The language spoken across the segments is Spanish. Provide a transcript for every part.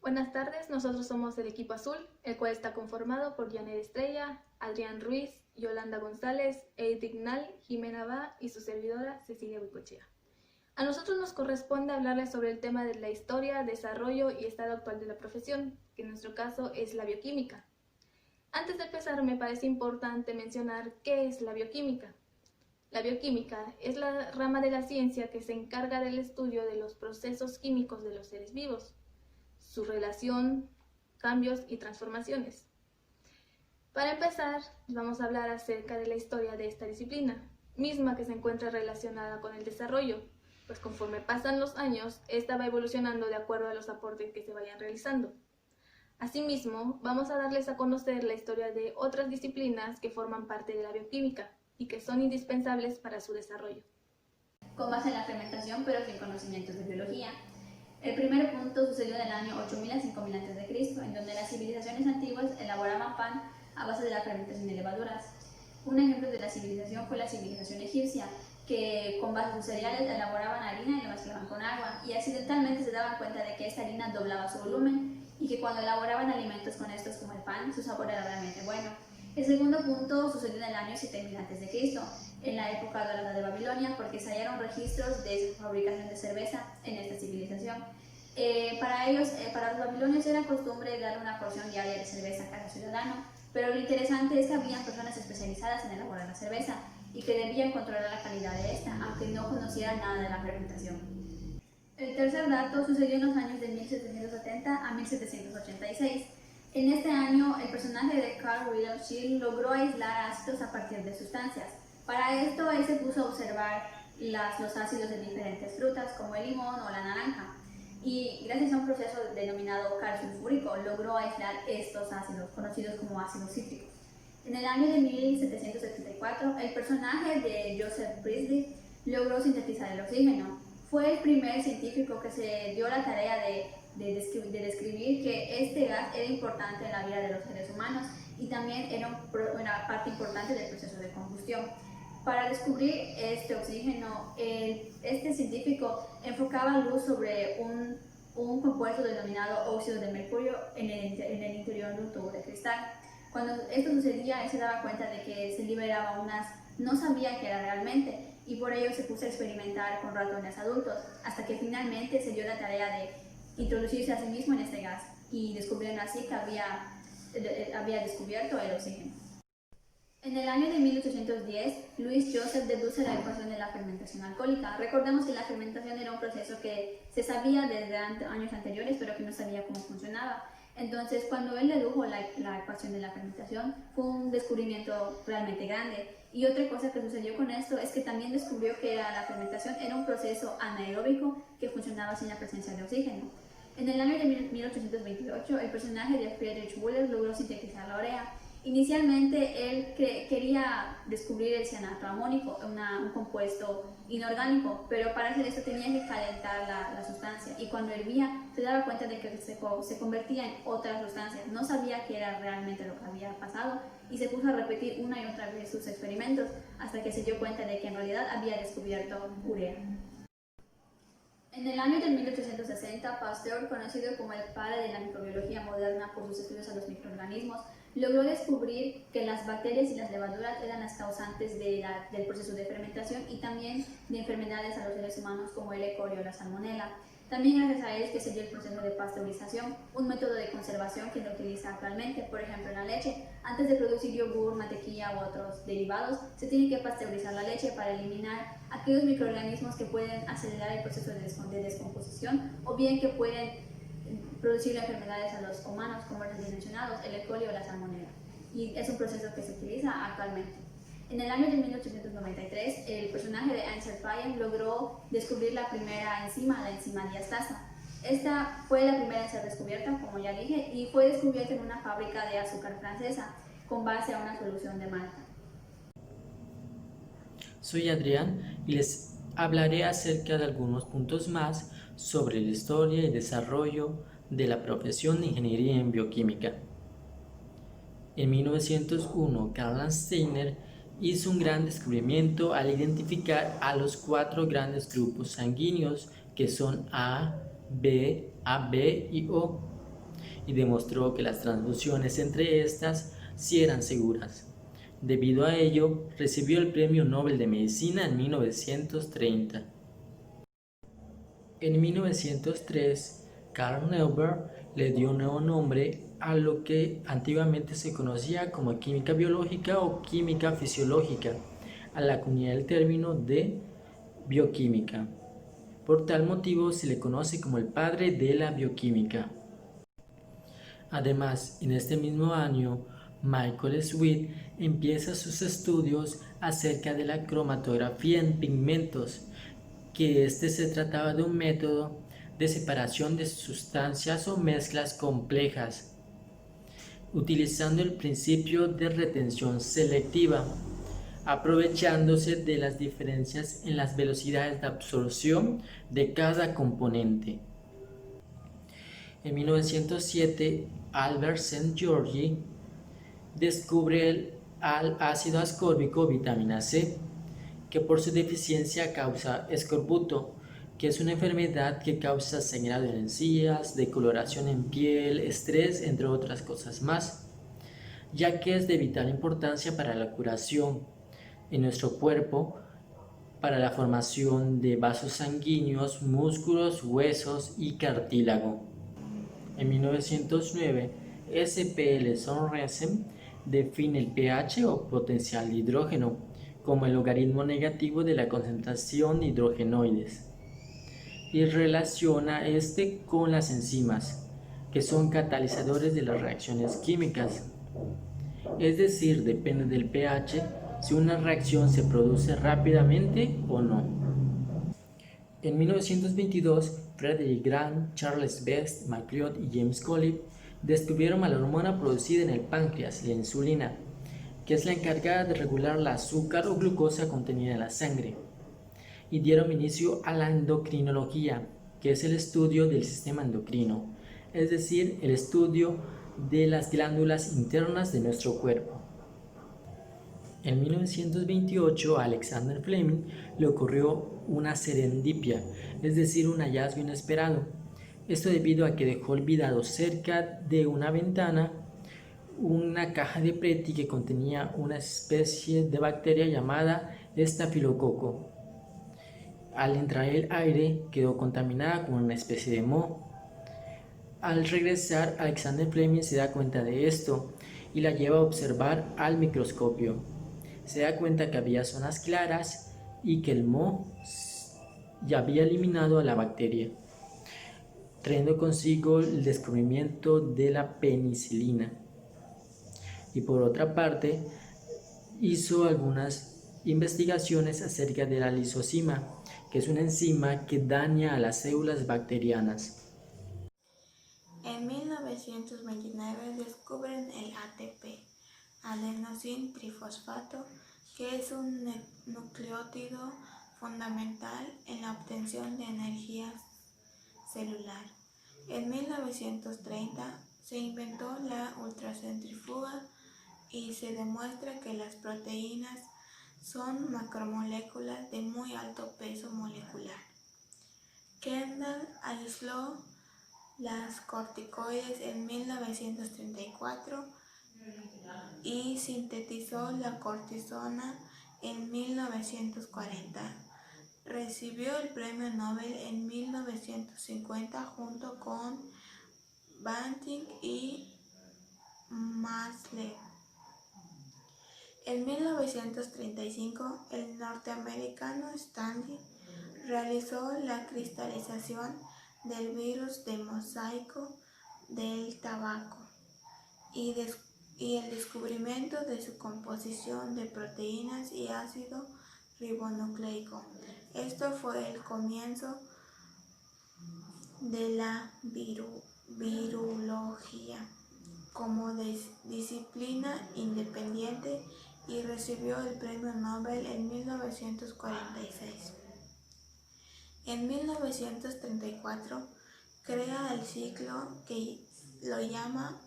Buenas tardes, nosotros somos el equipo azul, el cual está conformado por Janet Estrella, Adrián Ruiz, Yolanda González, Edith Ignal, Jimena Ba y su servidora Cecilia Huicochea. A nosotros nos corresponde hablarles sobre el tema de la historia, desarrollo y estado actual de la profesión, que en nuestro caso es la bioquímica. Antes de empezar, me parece importante mencionar qué es la bioquímica. La bioquímica es la rama de la ciencia que se encarga del estudio de los procesos químicos de los seres vivos, su relación, cambios y transformaciones. Para empezar, vamos a hablar acerca de la historia de esta disciplina, misma que se encuentra relacionada con el desarrollo, pues conforme pasan los años, esta va evolucionando de acuerdo a los aportes que se vayan realizando. Asimismo, vamos a darles a conocer la historia de otras disciplinas que forman parte de la bioquímica y que son indispensables para su desarrollo. Con base en la fermentación, pero sin conocimientos de biología. El primer punto sucedió en el año 8000 a 5000 a.C., en donde las civilizaciones antiguas elaboraban pan a base de la fermentación de levaduras. Un ejemplo de la civilización fue la civilización egipcia, que con base en sus cereales elaboraban harina y la mezclaban con agua, y accidentalmente se daban cuenta de que esta harina doblaba su volumen, y que cuando elaboraban alimentos con estos como el pan, su sabor era realmente bueno. El segundo punto sucedió en el año 7000 a.C., en la época dorada de Babilonia, porque se hallaron registros de fabricación de cerveza en esta civilización. Para los babilonios era costumbre dar una porción diaria de cerveza a cada ciudadano, pero lo interesante es que había personas especializadas en elaborar la cerveza y que debían controlar la calidad de esta, aunque no conocieran nada de la fermentación. El tercer dato sucedió en los años de 1770 a 1786. En este año, el personaje de Carl Wilhelm Scheele logró aislar ácidos a partir de sustancias. Para esto, él se puso a observar los ácidos de diferentes frutas, como el limón o la naranja, y gracias a un proceso denominado calcio-sulfúrico, logró aislar estos ácidos, conocidos como ácidos cítricos. En el año de 1774, el personaje de Joseph Priestley logró sintetizar el oxígeno. Fue el primer científico que se dio la tarea de describir que este gas era importante en la vida de los seres humanos y también era una parte importante del proceso de combustión. Para descubrir este oxígeno, este científico enfocaba luz sobre un compuesto denominado óxido de mercurio en el interior de un tubo de cristal. Cuando esto sucedía, él se daba cuenta de que se liberaba no sabía qué era realmente, y por ello se puso a experimentar con ratones adultos, hasta que finalmente se dio la tarea de introducirse a sí mismo en este gas, y descubrieron así que había descubierto el oxígeno. En el año de 1810, Louis Joseph deduce la ecuación de la fermentación alcohólica. Recordemos que la fermentación era un proceso que se sabía desde años anteriores, pero que no sabía cómo funcionaba. Entonces, cuando él dedujo la ecuación de la fermentación, fue un descubrimiento realmente grande. Y otra cosa que sucedió con esto es que también descubrió que la fermentación era un proceso anaeróbico que funcionaba sin la presencia de oxígeno. En el año de 1828, el personaje de Friedrich Wöhler logró sintetizar la urea. Inicialmente él quería descubrir el cianato amónico, un compuesto inorgánico, pero para hacer esto tenía que calentar la sustancia, y cuando hervía se daba cuenta de que se convertía en otra sustancia. No sabía qué era realmente lo que había pasado y se puso a repetir una y otra vez sus experimentos hasta que se dio cuenta de que en realidad había descubierto urea. En el año de 1860, Pasteur, conocido como el padre de la microbiología moderna por sus estudios a los microorganismos, logró descubrir que las bacterias y las levaduras eran las causantes del proceso de fermentación y también de enfermedades a los seres humanos como el E. coli o la salmonela. También gracias a él que se dio el proceso de pasteurización, un método de conservación que lo utiliza actualmente. Por ejemplo, en la leche, antes de producir yogur, mantequilla u otros derivados, se tiene que pasteurizar la leche para eliminar aquellos microorganismos que pueden acelerar el proceso de descomposición o bien que pueden producir enfermedades a los humanos, como los mencionados, el E. coli o la salmonela. Y es un proceso que se utiliza actualmente. En el año de 1893, el personaje de Ansel Payen logró descubrir la primera enzima, la enzima diastasa. Esta fue la primera en ser descubierta, como ya dije, y fue descubierta en una fábrica de azúcar francesa con base a una solución de malta. Soy Adrián y les hablaré acerca de algunos puntos más sobre la historia y desarrollo de la profesión de ingeniería en bioquímica. En 1901, Karl Landsteiner hizo un gran descubrimiento al identificar a los 4 grandes grupos sanguíneos que son AB y O, y demostró que las transfusiones entre estas sí eran seguras. Debido a ello, recibió el Premio Nobel de Medicina en 1930. En 1903, Karl Neuber le dio un nuevo nombre a lo que antiguamente se conocía como química biológica o química fisiológica, a la acuñar el término de bioquímica. Por tal motivo se le conoce como el padre de la bioquímica. Además, en este mismo año, Michael Sweet empieza sus estudios acerca de la cromatografía en pigmentos, que se trataba de un método de separación de sustancias o mezclas complejas, utilizando el principio de retención selectiva, aprovechándose de las diferencias en las velocidades de absorción de cada componente. En 1907, Albert Szent-Györgyi descubre el ácido ascórbico vitamina C, que por su deficiencia causa escorbuto, que es una enfermedad que causa sangrado en encías, decoloración en piel, estrés, entre otras cosas más, ya que es de vital importancia para la curación en nuestro cuerpo, para la formación de vasos sanguíneos, músculos, huesos y cartílago. En 1909, S.P.L. Sørensen define el pH o potencial de hidrógeno como el logaritmo negativo de la concentración de hidrogenoides y relaciona este con las enzimas, que son catalizadores de las reacciones químicas. Es decir, depende del pH si una reacción se produce rápidamente o no. En 1922, Frederick Grant, Charles Best, MacLeod y James Collip descubrieron la hormona producida en el páncreas, la insulina, que es la encargada de regular el azúcar o glucosa contenida en la sangre, y dieron inicio a la endocrinología, que es el estudio del sistema endocrino, es decir, el estudio de las glándulas internas de nuestro cuerpo. En 1928 a Alexander Fleming le ocurrió una serendipia, es decir, un hallazgo inesperado. Esto debido a que dejó olvidado cerca de una ventana una caja de Preti que contenía una especie de bacteria llamada estafilococo. Al entrar el aire quedó contaminada con una especie de moho. Al regresar, Alexander Fleming se da cuenta de esto y la lleva a observar al microscopio. Se da cuenta que había zonas claras y que el moho ya había eliminado a la bacteria, trayendo consigo el descubrimiento de la penicilina. Y por otra parte, hizo algunas investigaciones acerca de la lisozima, que es una enzima que daña a las células bacterianas. En 1929 descubren el ATP, adenosín trifosfato, que es un nucleótido fundamental en la obtención de energía celular. En 1930 se inventó la ultracentrifuga y se demuestra que las proteínas son macromoléculas de muy alto peso molecular. Kendall aisló las corticoides en 1934 y sintetizó la cortisona en 1940. Recibió el Premio Nobel en 1950 junto con Banting y Maslach. En 1935, el norteamericano Stanley realizó la cristalización del virus de mosaico del tabaco y el descubrimiento de su composición de proteínas y ácido ribonucleico. Esto fue el comienzo de la virología como disciplina independiente y recibió el Premio Nobel en 1946. En 1934 crea el ciclo que lo llama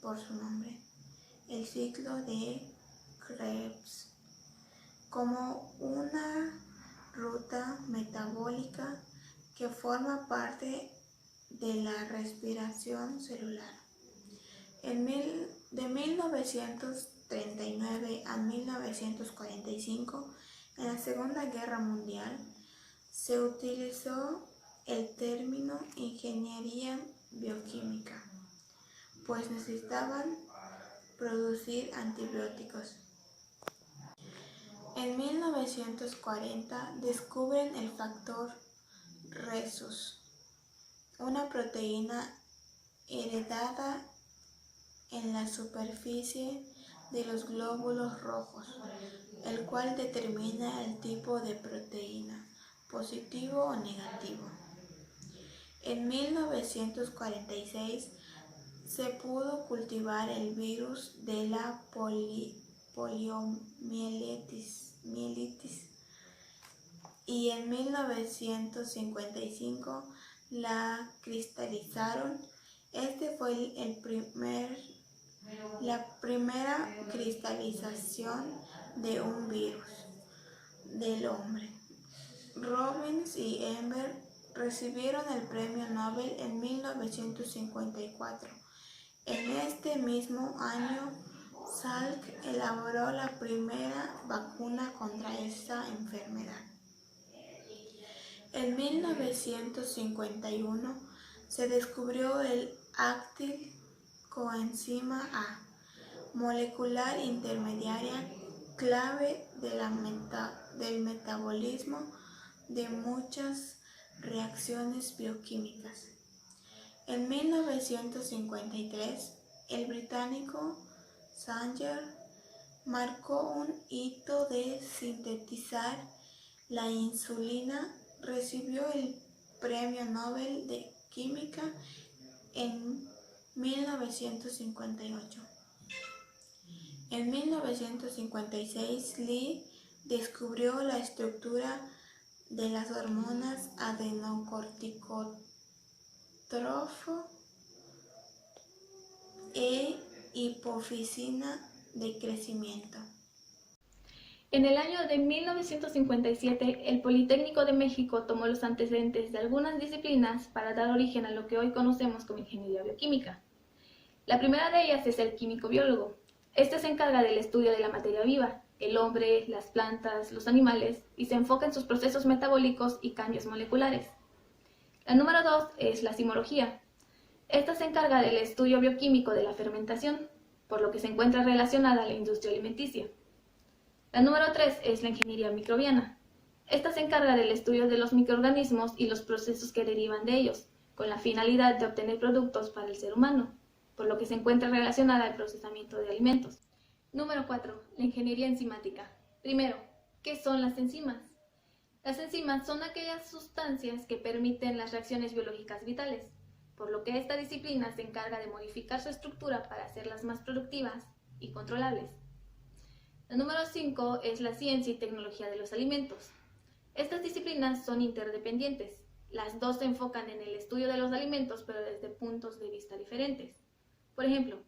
por su nombre, el ciclo de Krebs, como una ruta metabólica que forma parte de la respiración celular. De 1939 a 1945, en la Segunda Guerra Mundial, se utilizó el término ingeniería bioquímica, pues necesitaban producir antibióticos. En 1940 descubren el factor rhesus, una proteína heredada en la superficie de los glóbulos rojos, el cual determina el tipo de proteína, positivo o negativo. En 1946 se pudo cultivar el virus de la poliomielitis y en 1955 la cristalizaron. Este fue la primera cristalización de un virus del hombre. Robbins y Emberg recibieron el premio Nobel en 1954. En este mismo año, Salk elaboró la primera vacuna contra esta enfermedad. En 1951 se descubrió el actil coenzima A, molecular intermediaria clave del metabolismo de muchas reacciones bioquímicas. En 1953, el británico Sanger marcó un hito de sintetizar la insulina. Recibió el Premio Nobel de Química en 1958. En 1956, Lee descubrió la estructura de las hormonas adenocorticotrófico e hipofisina de crecimiento. En el año de 1957, el Politécnico de México tomó los antecedentes de algunas disciplinas para dar origen a lo que hoy conocemos como ingeniería bioquímica. La primera de ellas es el químico-biólogo. Este se encarga del estudio de la materia viva, el hombre, las plantas, los animales, y se enfoca en sus procesos metabólicos y cambios moleculares. La número 2 es la simología. Esta se encarga del estudio bioquímico de la fermentación, por lo que se encuentra relacionada a la industria alimenticia. La número 3 es la ingeniería microbiana. Esta se encarga del estudio de los microorganismos y los procesos que derivan de ellos, con la finalidad de obtener productos para el ser humano, por lo que se encuentra relacionada al procesamiento de alimentos. Número 4. La ingeniería enzimática. Primero, ¿qué son las enzimas? Las enzimas son aquellas sustancias que permiten las reacciones biológicas vitales, por lo que esta disciplina se encarga de modificar su estructura para hacerlas más productivas y controlables. La número 5 es la ciencia y tecnología de los alimentos. Estas disciplinas son interdependientes. Las dos se enfocan en el estudio de los alimentos, pero desde puntos de vista diferentes. Por ejemplo,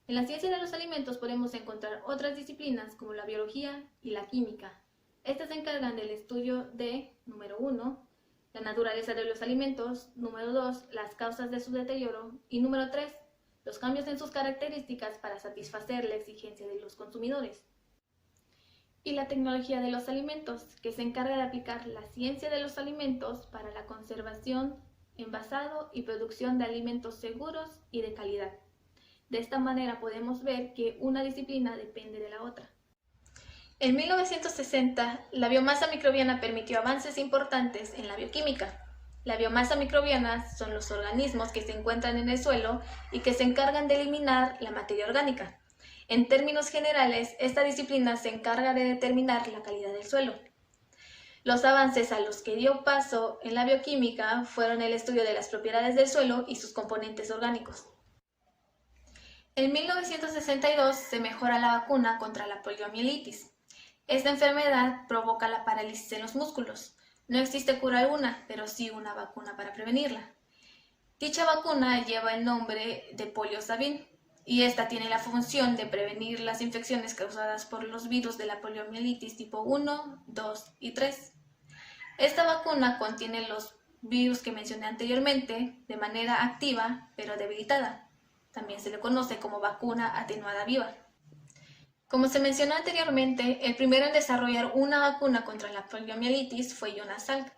en la ciencia de los alimentos podemos encontrar otras disciplinas como la biología y la química. Estas se encargan del estudio de, número 1, la naturaleza de los alimentos, número 2, las causas de su deterioro y número 3, los cambios en sus características para satisfacer la exigencia de los consumidores. Y la tecnología de los alimentos, que se encarga de aplicar la ciencia de los alimentos para la conservación, envasado y producción de alimentos seguros y de calidad. De esta manera podemos ver que una disciplina depende de la otra. En 1960, la biomasa microbiana permitió avances importantes en la bioquímica. La biomasa microbiana son los organismos que se encuentran en el suelo y que se encargan de eliminar la materia orgánica. En términos generales, esta disciplina se encarga de determinar la calidad del suelo. Los avances a los que dio paso en la bioquímica fueron el estudio de las propiedades del suelo y sus componentes orgánicos. En 1962 se mejora la vacuna contra la poliomielitis. Esta enfermedad provoca la parálisis en los músculos. No existe cura alguna, pero sí una vacuna para prevenirla. Dicha vacuna lleva el nombre de Poliosabin y esta tiene la función de prevenir las infecciones causadas por los virus de la poliomielitis tipo 1, 2 y 3. Esta vacuna contiene los virus que mencioné anteriormente de manera activa pero debilitada. también se le conoce como vacuna atenuada viva. Como se mencionó anteriormente, el primero en desarrollar una vacuna contra la poliomielitis fue Jonas Salk,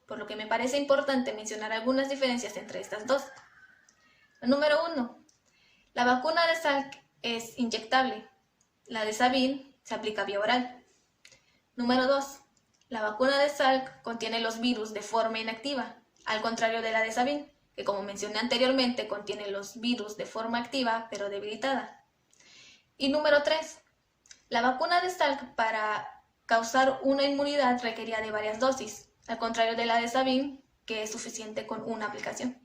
por lo que me parece importante mencionar algunas diferencias entre estas dos. Número 1. La vacuna de Salk es inyectable. La de Sabin se aplica vía oral. Número 2. La vacuna de Salk contiene los virus de forma inactiva, al contrario de la de Sabin, que como mencioné anteriormente contiene los virus de forma activa pero debilitada. Y número 3. La vacuna de Salk para causar una inmunidad requería de varias dosis, al contrario de la de Sabin, que es suficiente con una aplicación.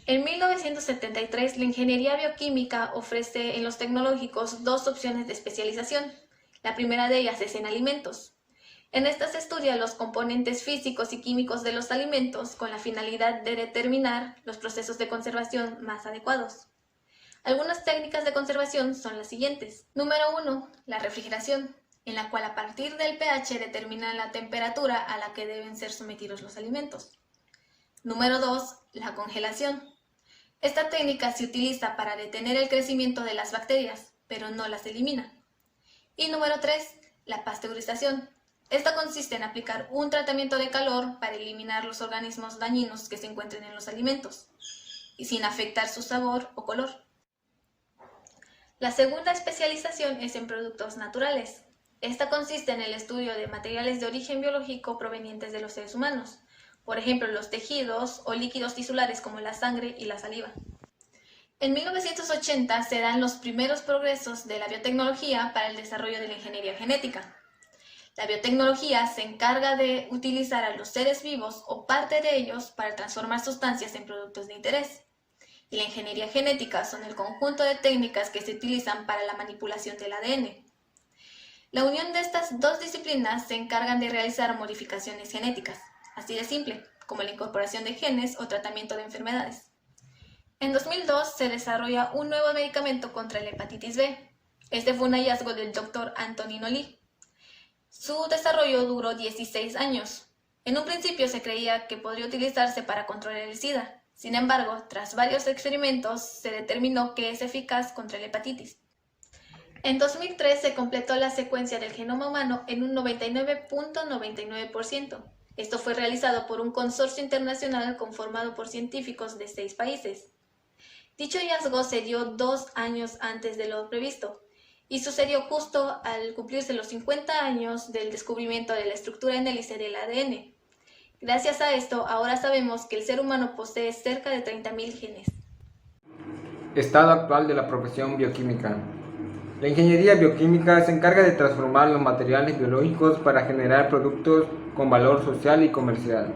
En 1973, la ingeniería bioquímica ofrece en los tecnológicos dos opciones de especialización. La primera de ellas es en alimentos. En esta se estudian los componentes físicos y químicos de los alimentos con la finalidad de determinar los procesos de conservación más adecuados. Algunas técnicas de conservación son las siguientes. Número 1. La refrigeración, en la cual a partir del pH determinan la temperatura a la que deben ser sometidos los alimentos. Número 2. La congelación. Esta técnica se utiliza para detener el crecimiento de las bacterias, pero no las elimina. Y número 3. La pasteurización. Esta consiste en aplicar un tratamiento de calor para eliminar los organismos dañinos que se encuentren en los alimentos, y sin afectar su sabor o color. La segunda especialización es en productos naturales. Esta consiste en el estudio de materiales de origen biológico provenientes de los seres humanos, por ejemplo los tejidos o líquidos tisulares como la sangre y la saliva. En 1980 se dan los primeros progresos de la biotecnología para el desarrollo de la ingeniería genética. La biotecnología se encarga de utilizar a los seres vivos o parte de ellos para transformar sustancias en productos de interés. Y la ingeniería genética son el conjunto de técnicas que se utilizan para la manipulación del ADN. La unión de estas dos disciplinas se encargan de realizar modificaciones genéticas, así de simple, como la incorporación de genes o tratamiento de enfermedades. En 2002 se desarrolla un nuevo medicamento contra la hepatitis B. Este fue un hallazgo del Dr. Antonino Lee. Su desarrollo duró 16 años. En un principio se creía que podría utilizarse para controlar el SIDA. Sin embargo, tras varios experimentos, se determinó que es eficaz contra la hepatitis. En 2003 se completó la secuencia del genoma humano en un 99.99%. Esto fue realizado por un consorcio internacional conformado por científicos de 6 países. Dicho hallazgo se dio 2 años antes de lo previsto y sucedió justo al cumplirse los 50 años del descubrimiento de la estructura en hélice del ADN. Gracias a esto, ahora sabemos que el ser humano posee cerca de 30.000 genes. Estado actual de la profesión bioquímica. La ingeniería bioquímica se encarga de transformar los materiales biológicos para generar productos con valor social y comercial.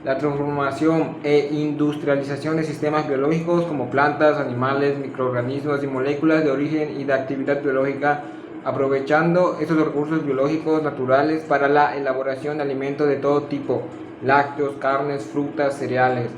La transformación e industrialización de sistemas biológicos como plantas, animales, microorganismos y moléculas de origen y de actividad biológica, aprovechando estos recursos biológicos naturales para la elaboración de alimentos de todo tipo, lácteos, carnes, frutas, cereales,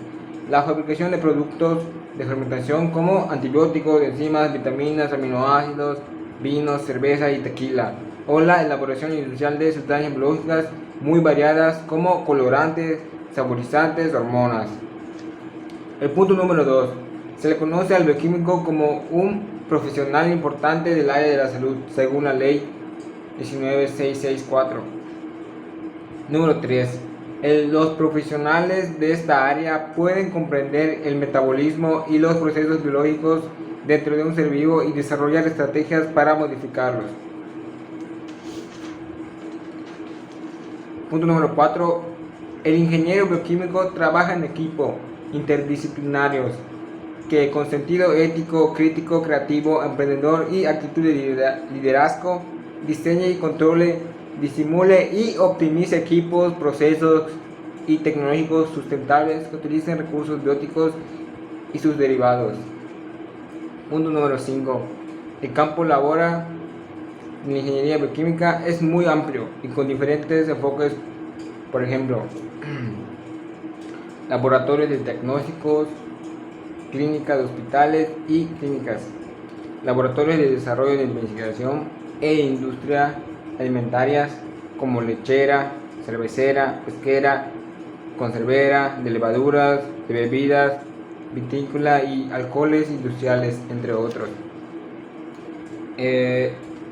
la fabricación de productos de fermentación como antibióticos, enzimas, vitaminas, aminoácidos, vinos, cerveza y tequila, o la elaboración industrial de sustancias biológicas muy variadas como colorantes, saborizantes, hormonas. El punto número 2. Se le conoce al bioquímico como un profesional importante del área de la salud, según la ley 19664. Número 3. Los profesionales de esta área pueden comprender el metabolismo y los procesos biológicos dentro de un ser vivo y desarrollar estrategias para modificarlos. Punto número 4. El ingeniero bioquímico trabaja en equipo interdisciplinarios que con sentido ético, crítico, creativo, emprendedor y actitud de liderazgo diseñe y controle, disimule y optimice equipos, procesos y tecnológicos sustentables que utilicen recursos bióticos y sus derivados. Punto número 5. El campo labora en la ingeniería bioquímica es muy amplio y con diferentes enfoques, por ejemplo, laboratorios de diagnósticos, clínicas de hospitales y clínicas, laboratorios de desarrollo de investigación e industria alimentarias como lechera, cervecera, pesquera, conservera, de levaduras, de bebidas, vitícola y alcoholes industriales, entre otros.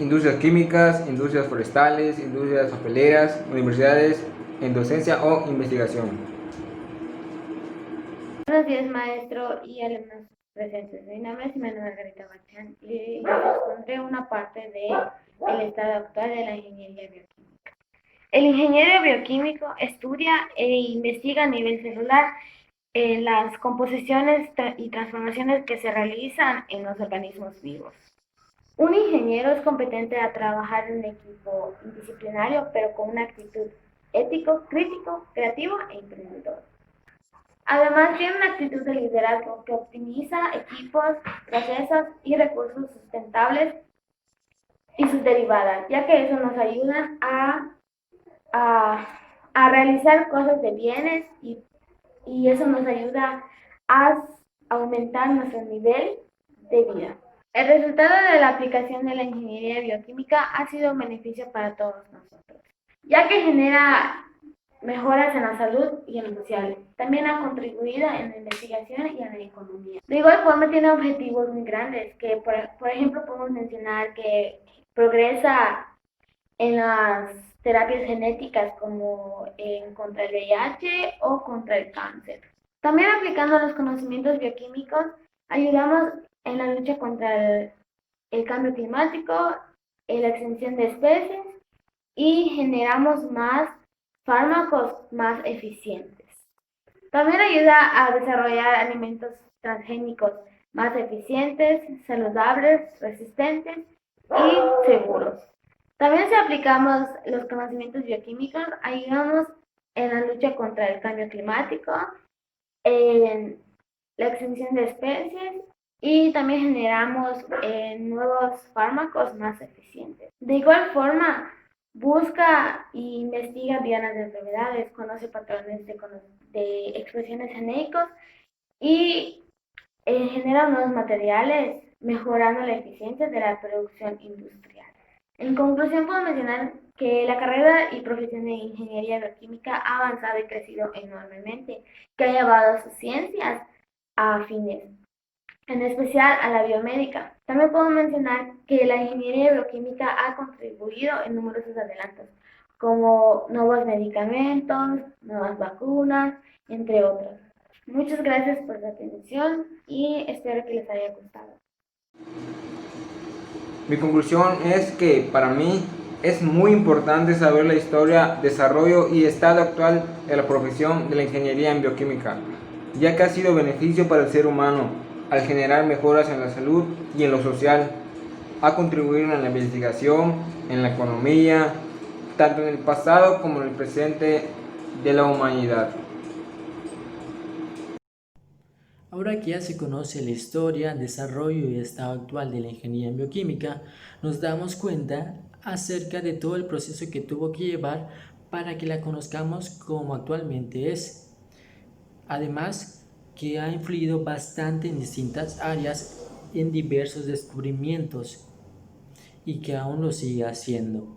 Industrias químicas, industrias forestales, industrias papeleras, universidades en docencia o investigación. Buenos días, maestro y alumnos presentes. Mi nombre es Manuel Margarita Bachán y les expondré una parte del estado actual de la ingeniería bioquímica. El ingeniero bioquímico estudia e investiga a nivel celular las composiciones y transformaciones que se realizan en los organismos vivos. Un ingeniero es competente a trabajar en un equipo interdisciplinario, pero con una actitud ético, crítico, creativo e emprendedor. Además, tiene una actitud de liderazgo que optimiza equipos, procesos y recursos sustentables y sus derivadas, ya que eso nos ayuda a realizar cosas de bienes y eso nos ayuda a aumentar nuestro nivel de vida. El resultado de la aplicación de la ingeniería bioquímica ha sido un beneficio para todos nosotros, ya que genera mejoras en la salud y en lo social. También ha contribuido en la investigación y en la economía. De igual forma tiene objetivos muy grandes, que por ejemplo podemos mencionar que progresa en las terapias genéticas como contra el VIH o contra el cáncer. También aplicando los conocimientos bioquímicos ayudamos en la lucha contra el cambio climático, en la extinción de especies y generamos más fármacos más eficientes. También ayuda a desarrollar alimentos transgénicos más eficientes, saludables, resistentes y seguros. También si aplicamos los conocimientos bioquímicos, ayudamos en la lucha contra el cambio climático, en la extinción de especies y también generamos nuevos fármacos más eficientes. De igual forma, busca e investiga dianas de enfermedades, conoce patrones de expresiones genéticos y genera nuevos materiales, mejorando la eficiencia de la producción industrial. En conclusión, puedo mencionar que la carrera y profesión de ingeniería bioquímica ha avanzado y crecido enormemente, que ha llevado a sus ciencias a fines, en especial a la biomédica. También puedo mencionar que la ingeniería bioquímica ha contribuido en numerosos adelantos, como nuevos medicamentos, nuevas vacunas, entre otros. Muchas gracias por la atención y espero que les haya gustado. Mi conclusión es que para mí es muy importante saber la historia, desarrollo y estado actual de la profesión de la ingeniería en bioquímica, ya que ha sido beneficio para el ser humano al generar mejoras en la salud y en lo social. Ha contribuido en la investigación, en la economía, tanto en el pasado como en el presente de la humanidad. Ahora que ya se conoce la historia, desarrollo y estado actual de la ingeniería en bioquímica, nos damos cuenta acerca de todo el proceso que tuvo que llevar para que la conozcamos como actualmente es. Además, que ha influido bastante en distintas áreas, en diversos descubrimientos y que aún lo sigue haciendo.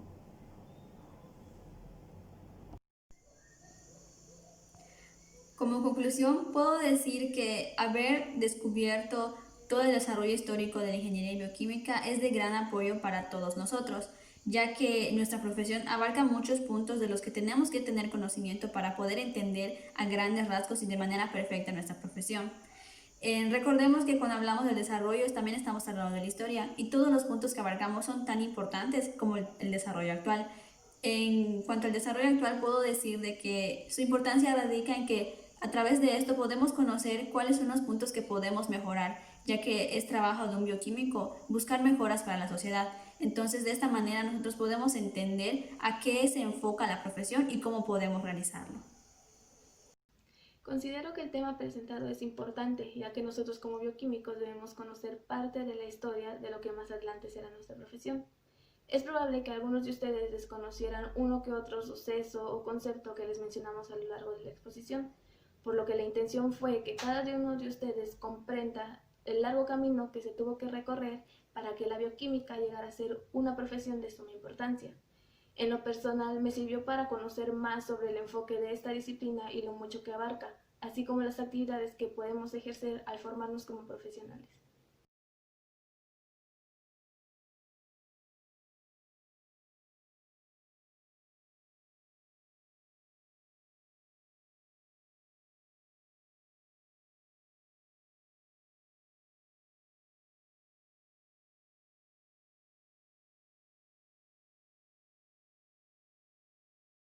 Como conclusión, puedo decir que haber descubierto todo el desarrollo histórico de la ingeniería bioquímica es de gran apoyo para todos nosotros, ya que nuestra profesión abarca muchos puntos de los que tenemos que tener conocimiento para poder entender a grandes rasgos y de manera perfecta nuestra profesión. Recordemos que cuando hablamos del desarrollo también estamos hablando de la historia y todos los puntos que abarcamos son tan importantes como el desarrollo actual. En cuanto al desarrollo actual, puedo decir de que su importancia radica en que a través de esto podemos conocer cuáles son los puntos que podemos mejorar, ya que es trabajo de un bioquímico buscar mejoras para la sociedad. Entonces, de esta manera nosotros podemos entender a qué se enfoca la profesión y cómo podemos realizarlo. Considero que el tema presentado es importante, ya que nosotros como bioquímicos debemos conocer parte de la historia de lo que más adelante será nuestra profesión. Es probable que algunos de ustedes desconocieran uno que otro suceso o concepto que les mencionamos a lo largo de la exposición, por lo que la intención fue que cada uno de ustedes comprenda el largo camino que se tuvo que recorrer para que la bioquímica llegara a ser una profesión de suma importancia. En lo personal me sirvió para conocer más sobre el enfoque de esta disciplina y lo mucho que abarca, así como las actividades que podemos ejercer al formarnos como profesionales.